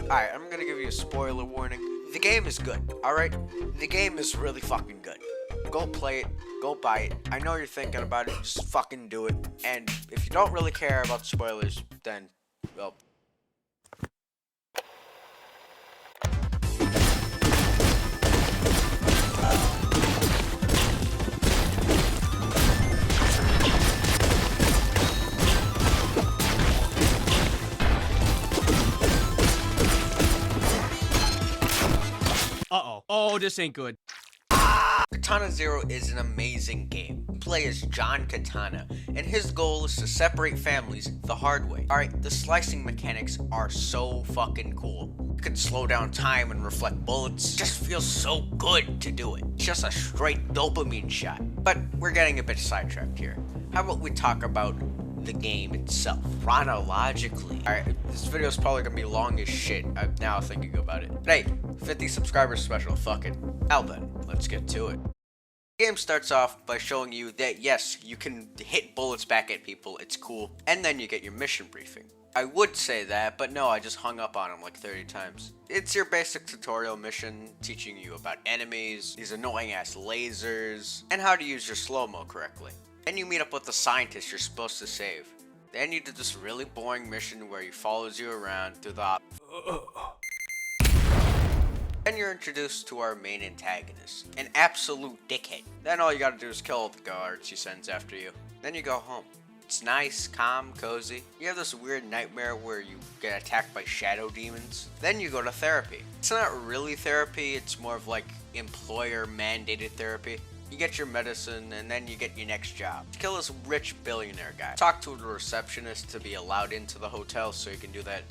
Alright, I'm gonna give you a spoiler warning. The game is good, alright? The game is really fucking good. Go play it, go buy it. I know you're thinking about it, just fucking do it. And if you don't really care about spoilers, then, well... Oh, this ain't good. Katana Zero is an amazing game. You play as John Katana, and his goal is to separate families the hard way. Alright, the slicing mechanics are so fucking cool. You can slow down time and reflect bullets. It just feels so good to do it. It's just a straight dopamine shot. But we're getting a bit sidetracked here. How about we talk about the game itself chronologically? Alright, this video is probably gonna be long as shit. I'm now thinking about it. But hey, 50 subscribers special, fuck it. Now then, let's get to it. The game starts off by showing you that yes, you can hit bullets back at people, it's cool, and then you get your mission briefing. I would say that, but no, I just hung up on him like 30 times. It's your basic tutorial mission teaching you about enemies, these annoying ass lasers, and how to use your slow-mo correctly. Then you meet up with the scientist you're supposed to save. Then you do this really boring mission where he follows you around through the Then you're introduced to our main antagonist, an absolute dickhead. Then all you gotta do is kill all the guards he sends after you. Then you go home. It's nice, calm, cozy. You have this weird nightmare where you get attacked by shadow demons. Then you go to therapy. It's not really therapy, it's more of like employer-mandated therapy. You get your medicine, and then you get your next job. Kill this rich billionaire guy. Talk to the receptionist to be allowed into the hotel so you can do that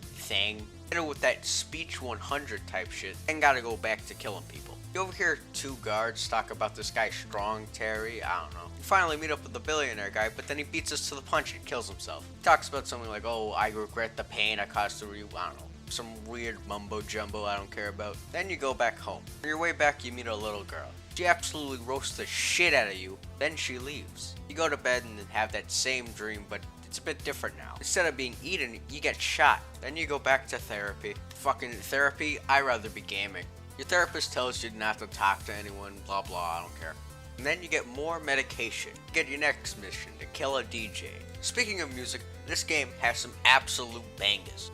thing. With that speech 100 type shit, and gotta go back to killing people. You overhear two guards talk about this guy Strong Terry, I don't know. You finally meet up with the billionaire guy, but then he beats us to the punch and kills himself. He talks about something like, oh, I regret the pain I caused to you, I don't know. Some weird mumbo jumbo I don't care about. Then you go back home. On your way back, you meet a little girl. She absolutely roasts the shit out of you, then she leaves. You go to bed and have that same dream, but it's a bit different now. Instead of being eaten, you get shot. Then you go back to therapy. Fucking therapy, I'd rather be gaming. Your therapist tells you not to talk to anyone, blah blah, I don't care. And then you get more medication. You get your next mission, to kill a DJ. Speaking of music, this game has some absolute bangers.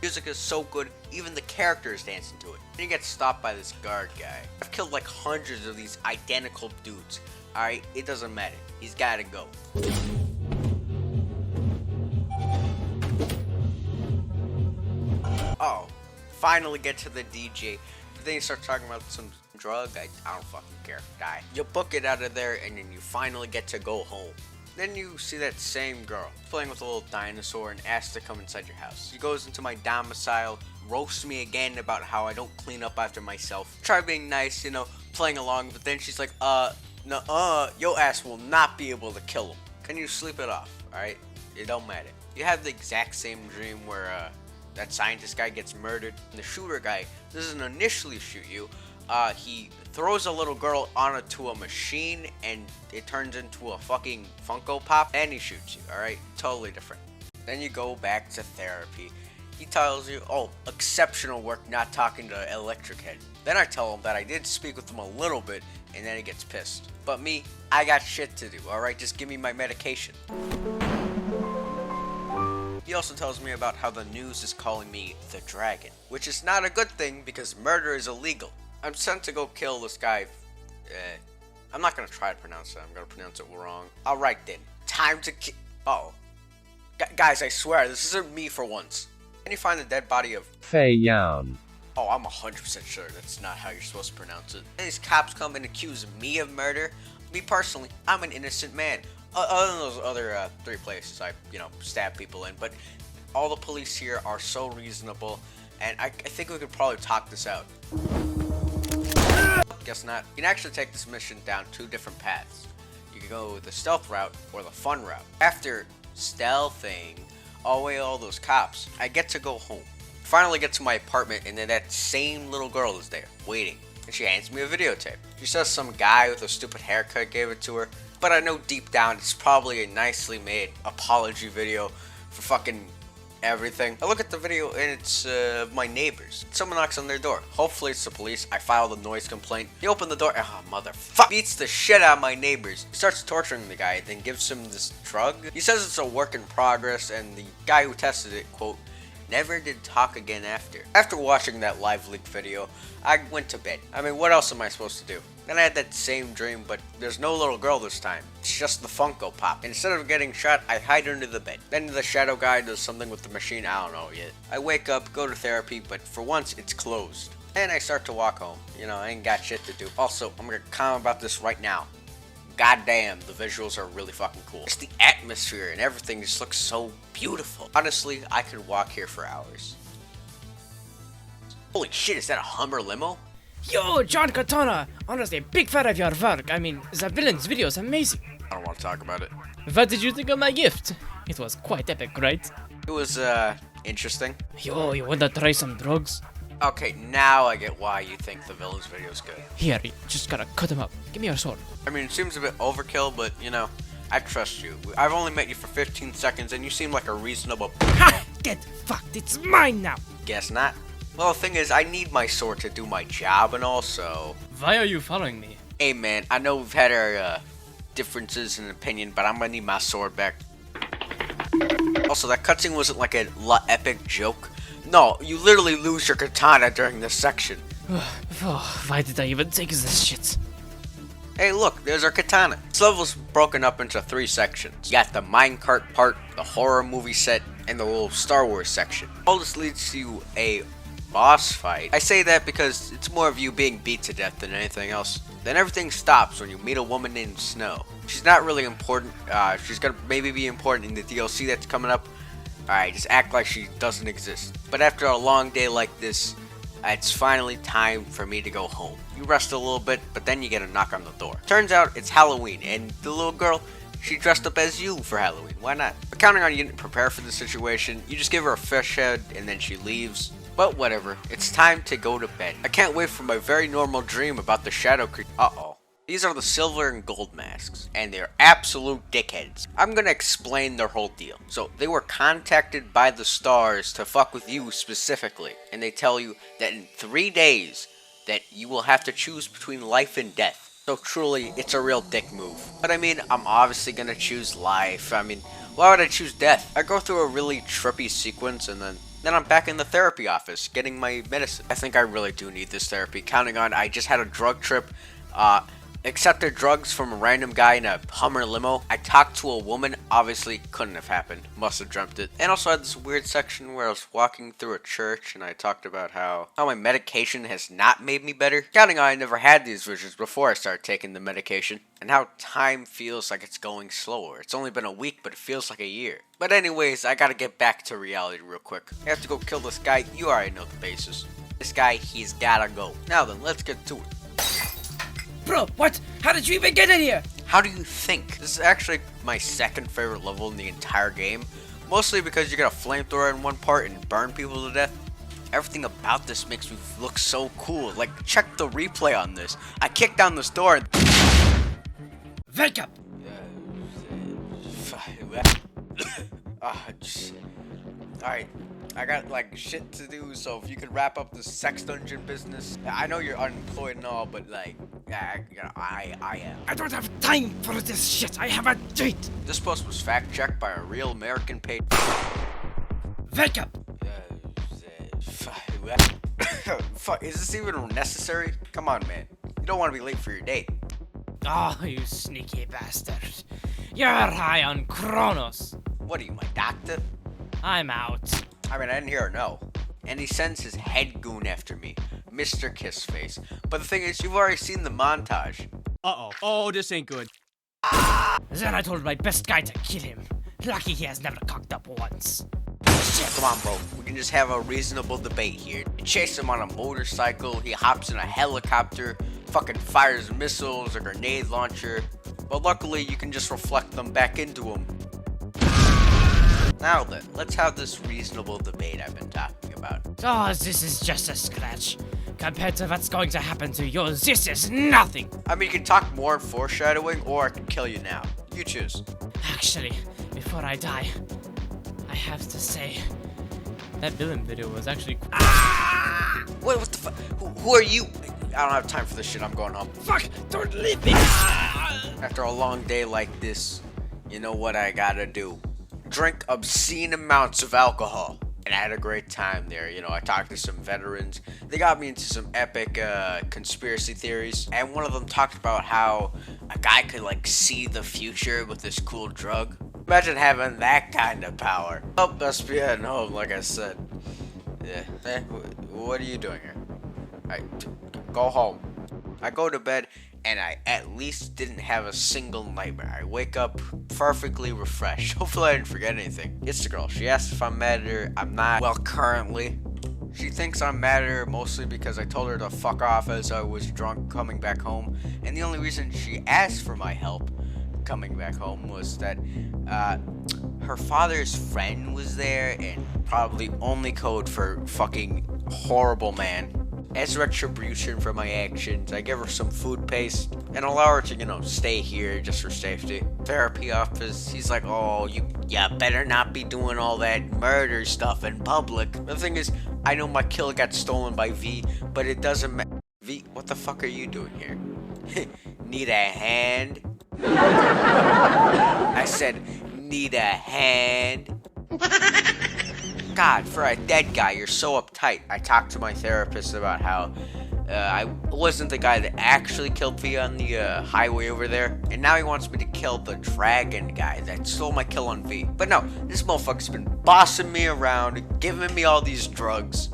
Music is so good, even the characters dance into it. Then you get stopped by this guard guy. I've killed like hundreds of these identical dudes. Alright, it doesn't matter. He's gotta go. Oh, finally get to the DJ. But then you start talking about some drug. I don't fucking care. Die. You book it out of there, and then you finally get to go home. Then you see that same girl playing with a little dinosaur and asks to come inside your house. She goes into my domicile, roasts me again about how I don't clean up after myself. Try being nice, you know, playing along, but then she's like, your ass will not be able to kill him. Can you sleep it off, alright? It don't matter. You have the exact same dream where, that scientist guy gets murdered. And the shooter guy doesn't initially shoot you. He throws a little girl onto a machine and it turns into a fucking Funko Pop and he shoots you, alright? Totally different. Then you go back to therapy. He tells you, oh, exceptional work not talking to Electric Head. Then I tell him that I did speak with him a little bit and then he gets pissed. But me, I got shit to do, alright? Just give me my medication. He also tells me about how the news is calling me the Dragon, which is not a good thing because murder is illegal. I'm sent to go kill this guy. I'm not gonna try to pronounce it. I'm gonna pronounce it wrong. Alright then. Time to kill. Oh. Guys, I swear, this isn't me for once. Then you find the dead body of Fei Yan. Oh, I'm 100% sure that's not how you're supposed to pronounce it. And these cops come and accuse me of murder. Me personally, I'm an innocent man. Other than those other 3 places I, stab people in. But all the police here are so reasonable. And I think we could probably talk this out. Guess not. You can actually take this mission down 2 different paths. You can go the stealth route or the fun route. After stealthing away all those cops, I get to go home. Finally get to my apartment and then that same little girl is there, waiting. and she hands me a videotape. She says some guy with a stupid haircut gave it to her, but I know deep down it's probably a nicely made apology video for fucking everything. I look at the video and it's my neighbors. Someone knocks on their door. Hopefully it's the police. I file the noise complaint. He opened the door. Oh, motherfucker. Beats the shit out of my neighbors. He starts torturing the guy, then gives him this drug. He says it's a work in progress, and the guy who tested it, quote, never did talk again after. After watching that live leak video, I went to bed. I mean, what else am I supposed to do? Then I had that same dream, but there's no little girl this time. It's just the Funko Pop. Instead of getting shot, I hide under the bed. Then the shadow guy does something with the machine, I don't know yet. I wake up, go to therapy, but for once, it's closed. And I start to walk home. You know, I ain't got shit to do. Also, I'm gonna comment about this right now. Goddamn, the visuals are really fucking cool. Just the atmosphere and everything just looks so beautiful. Honestly, I could walk here for hours. Holy shit, is that a Hummer limo? Yo, John Katana! Honestly, a big fan of your work. I mean, the villain's video is amazing. I don't want to talk about it. What did you think of my gift? It was quite epic, right? It was, interesting. Yo, you wanna try some drugs? Okay, now I get why you think the villain's video is good. Here, you just gotta cut him up. Give me your sword. I mean, it seems a bit overkill, but, you know, I trust you. I've only met you for 15 seconds, and you seem like a reasonable... Ha! Get fucked! It's mine now! Guess not. Well, the thing is, I need my sword to do my job, and also... Why are you following me? Hey, man, I know we've had our, differences in opinion, but I'm gonna need my sword back. Also, that cutscene wasn't like a epic joke. No, you literally lose your katana during this section. Why did I even take this shit? Hey, look, there's our katana. This level's broken up into 3 sections. You got the minecart part, the horror movie set, and the little Star Wars section. All this leads to a boss fight. I say that because it's more of you being beat to death than anything else. Then everything stops when you meet a woman named Snow. She's not really important. She's gonna maybe be important in the DLC that's coming up. Alright, just act like she doesn't exist. But after a long day like this, it's finally time for me to go home. You rest a little bit, but then you get a knock on the door. Turns out it's Halloween, and the little girl, she dressed up as you for Halloween. Why not? But counting on you didn't prepare for the situation, you just give her a fish head, and then she leaves. But whatever, it's time to go to bed. I can't wait for my very normal dream about the shadow creature. Uh-oh. These are the silver and gold masks, and they're absolute dickheads. I'm gonna explain their whole deal. So, they were contacted by the stars to fuck with you specifically, and they tell you that in 3 days, that you will have to choose between life and death. So truly, it's a real dick move. But I mean, I'm obviously gonna choose life. I mean, why would I choose death? I go through a really trippy sequence, and then I'm back in the therapy office, getting my medicine. I think I really do need this therapy, counting on I just had a drug trip, accepted drugs from a random guy in a Hummer limo. I talked to a woman, obviously couldn't have happened, must have dreamt it. And also I had this weird section where I was walking through a church and I talked about how my medication has not made me better. Counting on I never had these visions before I started taking the medication. And how time feels like it's going slower. It's only been a week, but it feels like a year. But anyways, I gotta get back to reality real quick. I have to go kill this guy. You already know the basis. This guy, he's gotta go. Now then, let's get to it. Bro, what? How did you even get in here? How do you think? This is actually my second favorite level in the entire game. Mostly because you got a flamethrower in one part and burn people to death. Everything about this makes me look so cool. Like, check the replay on this. I kicked down this door and... Wake up! Alright, I got like shit to do, so if you could wrap up this sex dungeon business. I know you're unemployed and all, but like, I am. I don't have time for this shit. I have a date. This post was fact checked by a real American page. Wake up! Fuck, is this even necessary? Come on, man. You don't want to be late for your date. Oh, you sneaky bastard. You're high on Cronos. What are you, my doctor? I'm out. I mean, I didn't hear a no. And he sends his head goon after me, Mr. Kissface. But the thing is, you've already seen the montage. Uh-oh. Oh, this ain't good. Then I told my best guy to kill him. Lucky he has never cocked up once. Shit, come on, bro. We can just have a reasonable debate here. You chase him on a motorcycle, he hops in a helicopter, fucking fires missiles, a grenade launcher. But luckily, you can just reflect them back into him. Now then, let's have this reasonable debate I've been talking about. Oh, this is just a scratch. Compared to what's going to happen to you, this is nothing! I mean, you can talk more in foreshadowing, or I can kill you now. You choose. Actually, before I die, I have to say, that villain video was actually Wait, what the fuck? Who are you? I don't have time for this shit. I'm going home. Fuck! Don't leave me! After a long day like this, you know what I gotta do? Drink obscene amounts of alcohol. And I had a great time there. You know, I talked to some veterans. They got me into some epic conspiracy theories. And one of them talked about how a guy could, like, see the future with this cool drug. Imagine having that kind of power. Oh, must be heading home, like I said. Yeah. What are you doing here? Go home. I go to bed, and I at least didn't have a single nightmare. I wake up perfectly refreshed. Hopefully I didn't forget anything. It's the girl. She asked if I'm mad at her. I'm not. Well, currently. She thinks I'm mad at her mostly because I told her to fuck off as I was drunk coming back home. And the only reason she asked for my help coming back home was that her father's friend was there, and probably only code for fucking horrible man. As retribution for my actions, I give her some food paste and allow her to, you know, stay here just for safety. Therapy office, he's like, oh, you better not be doing all that murder stuff in public. The thing is, I know my kill got stolen by V, but it doesn't matter. V, what the fuck are you doing here? Need a hand? I said, need a hand? God, for a dead guy, you're so uptight. I talked to my therapist about how I wasn't the guy that actually killed V on the highway over there, and now he wants me to kill the dragon guy that stole my kill on V. But no, this motherfucker's been bossing me around, giving me all these drugs.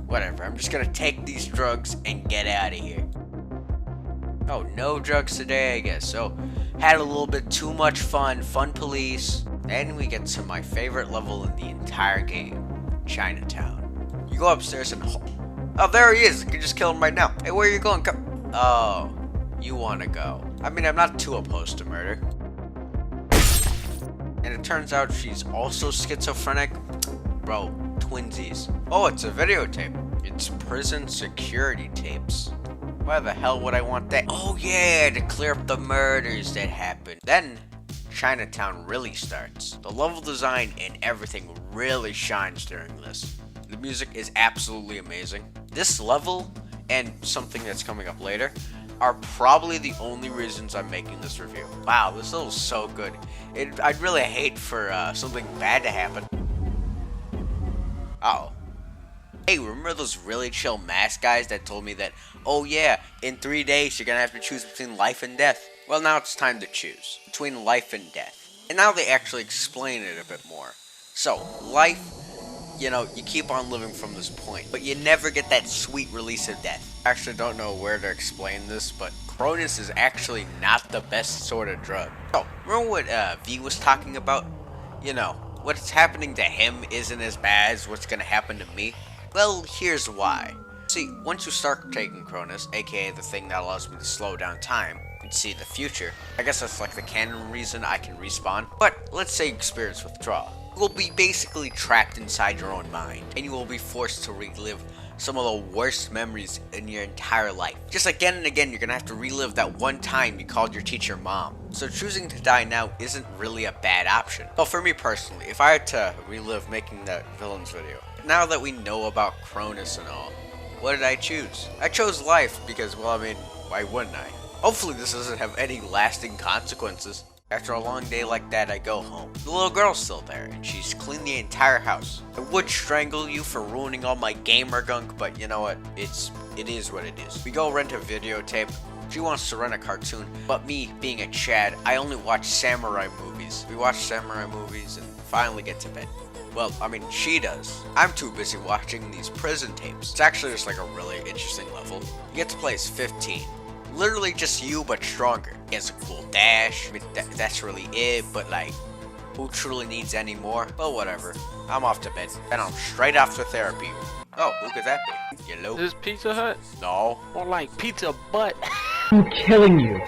Whatever, I'm just gonna take these drugs and get out of here. Oh, no drugs today, I guess. So, had a little bit too much fun. Fun police. Then we get to my favorite level in the entire game, Chinatown. You go upstairs and... Oh, there he is. You can just kill him right now. Hey, where are you going? Come. Oh, you want to go. I mean, I'm not too opposed to murder. And it turns out she's also schizophrenic. Bro, twinsies. Oh, it's a videotape. It's prison security tapes. Why the hell would I want that? Oh yeah, to clear up the murders that happened. Then, Chinatown really starts. The level design and everything really shines during this. The music is absolutely amazing. This level, and something that's coming up later, are probably the only reasons I'm making this review. Wow, this level's so good. I'd really hate for something bad to happen. Uh-oh. Hey, remember those really chill mask guys that told me that, oh yeah, in 3 days you're gonna have to choose between life and death? Well, now it's time to choose between life and death. And now they actually explain it a bit more. So, life, you know, you keep on living from this point, but you never get that sweet release of death. I actually don't know where to explain this, but Cronos is actually not the best sort of drug. Oh, remember what V was talking about? You know, what's happening to him isn't as bad as what's gonna happen to me. Well, here's why. See, once you start taking Cronos, aka the thing that allows me to slow down time and see the future, I guess that's like the canon reason I can respawn. But let's say you experience withdrawal. You will be basically trapped inside your own mind, and you will be forced to relive some of the worst memories in your entire life. Just again and again, you're gonna have to relive that one time you called your teacher mom. So choosing to die now isn't really a bad option. Well, for me personally, if I had to relive making that villains video, now that we know about Cronos and all, what did I choose? I chose life because, well, I mean, why wouldn't I? Hopefully this doesn't have any lasting consequences. After a long day like that, I go home. The little girl's still there, and she's cleaned the entire house. I would strangle you for ruining all my gamer gunk, but you know what? It is what it is. We go rent a videotape. She wants to rent a cartoon, but me, being a Chad, I only watch samurai movies. We watch samurai movies and finally get to bed. Well, I mean, she does. I'm too busy watching these prison tapes. It's actually just like a really interesting level. You get to play as 15. Literally just you, but stronger. He has a cool dash. I mean, that's really it, but like, who truly needs any more? Well, whatever. I'm off to bed. Then I'm straight off to therapy. Oh, who could that be? Yellow? Is this Pizza Hut? No. More like pizza butt. I'm killing you.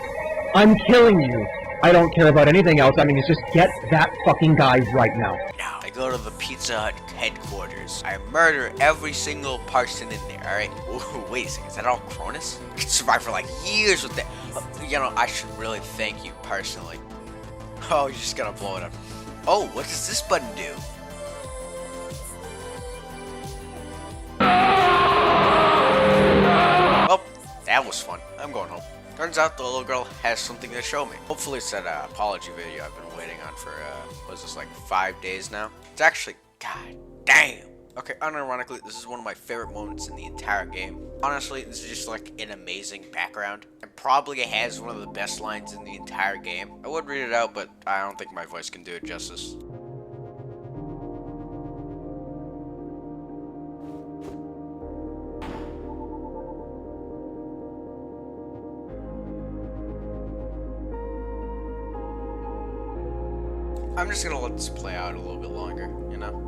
I'm killing you. I don't care about anything else. I mean, it's just get that fucking guy right now. Now, I go go to the Pizza Hut headquarters. I murder every single person in there, alright? Wait a second, is that all Cronos? I could survive for like years with that. You know, I should really thank you personally. Oh, you're just gonna blow it up. Oh, what does this button do? Well, that was fun. I'm going home. Turns out the little girl has something to show me. Hopefully it's that apology video I've been waiting on for, what is this, like 5 days now? It's actually, god damn. Okay, unironically, this is one of my favorite moments in the entire game. Honestly, this is just like an amazing background. And probably has one of the best lines in the entire game. I would read it out, but I don't think my voice can do it justice. I'm just gonna let this play out a little bit longer, you know?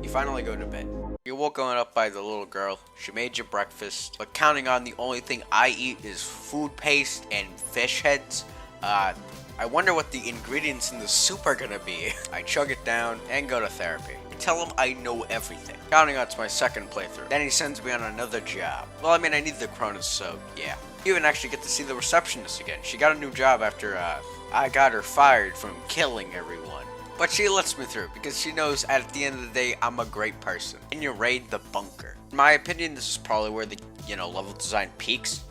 You finally go to bed. You're woken up by the little girl. She made you breakfast, but counting on the only thing I eat is food paste and fish heads. I wonder what the ingredients in the soup are gonna be. I chug it down and go to therapy. I tell him I know everything. Counting on it's my second playthrough. Then he sends me on another job. Well, I mean, I need the Cronos, so yeah. You even actually get to see the receptionist again. She got a new job after I got her fired from killing everyone. But she lets me through because she knows at the end of the day, I'm a great person. And you raid the bunker. In my opinion, this is probably where the, level design peaks,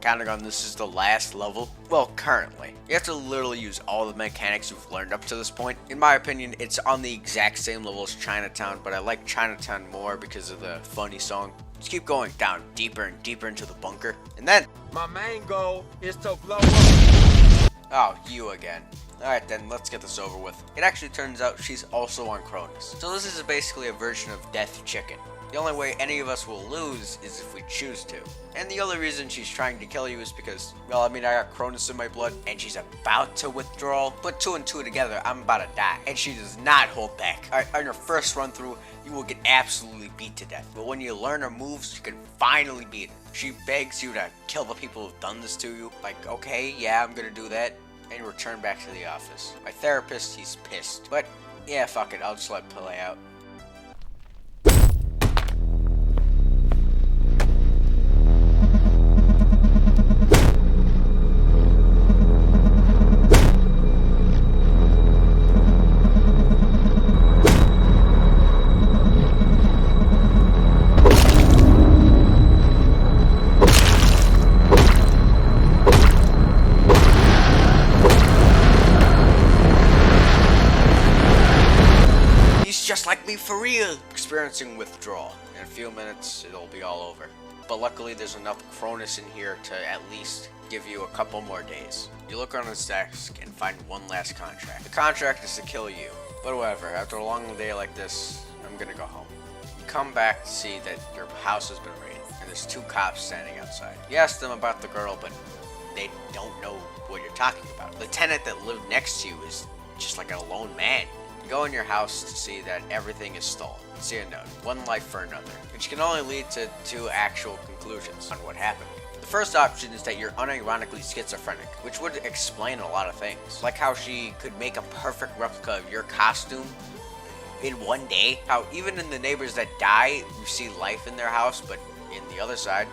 Counting on this is the last level. Well, currently. You have to literally use all the mechanics you've learned up to this point. In my opinion, it's on the exact same level as Chinatown, but I like Chinatown more because of the funny song. Just keep going down deeper and deeper into the bunker. And then... my main goal is to blow up. Oh, you again. Alright then, let's get this over with. It actually turns out she's also on Cronos. So this is basically a version of Death Chicken. The only way any of us will lose is if we choose to. And the only reason she's trying to kill you is because, well, I mean, I got Cronos in my blood, and she's about to withdraw. Put 2 and 2 together, I'm about to die. And she does not hold back. Alright, on your first run through, you will get absolutely beat to death. But when you learn her moves, you can finally beat her. She begs you to kill the people who've done this to you. Like, okay, yeah, I'm gonna do that. And you return back to the office. My therapist, he's pissed. But, yeah, fuck it, I'll just let it play out. Just like me for real. Experiencing withdrawal. In a few minutes, it'll be all over. But luckily, there's enough Cronos in here to at least give you a couple more days. You look on his desk and find one last contract. The contract is to kill you. But whatever, after a long day like this, I'm gonna go home. You come back to see that your house has been raided, and there's 2 cops standing outside. You ask them about the girl, but they don't know what you're talking about. The tenant that lived next to you is just like a lone man. You go in your house to see that everything is stolen. See a note, 1 life for another, which can only lead to 2 actual conclusions on what happened. The first option is that you're unironically schizophrenic, which would explain a lot of things. Like how she could make a perfect replica of your costume in 1 day. How even in the neighbors that die, you see life in their house, but in the other side,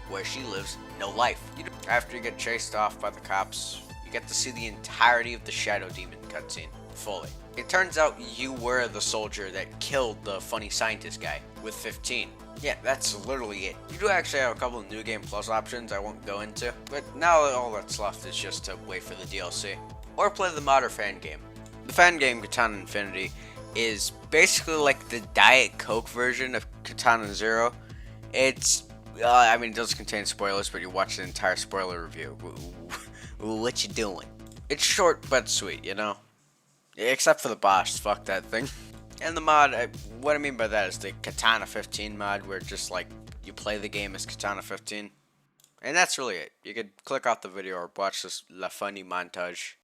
where she lives, no life. After you get chased off by the cops, you get to see the entirety of the Shadow Demon cutscene, fully. It turns out you were the soldier that killed the funny scientist guy with 15. Yeah, that's literally it. You do actually have a couple of New Game Plus options I won't go into, but now all that's left is just to wait for the DLC. Or play the mod or fan game. The fan game, Katana Infinity, is basically like the Diet Coke version of Katana Zero. It's, it does contain spoilers, but you watch the entire spoiler review. What you doing? It's short but sweet, Except for the boss, fuck that thing. And the mod, what I mean by that is the Katana 15 mod, where just like you play the game as Katana 15. And that's really it. You could click off the video or watch this La Funny montage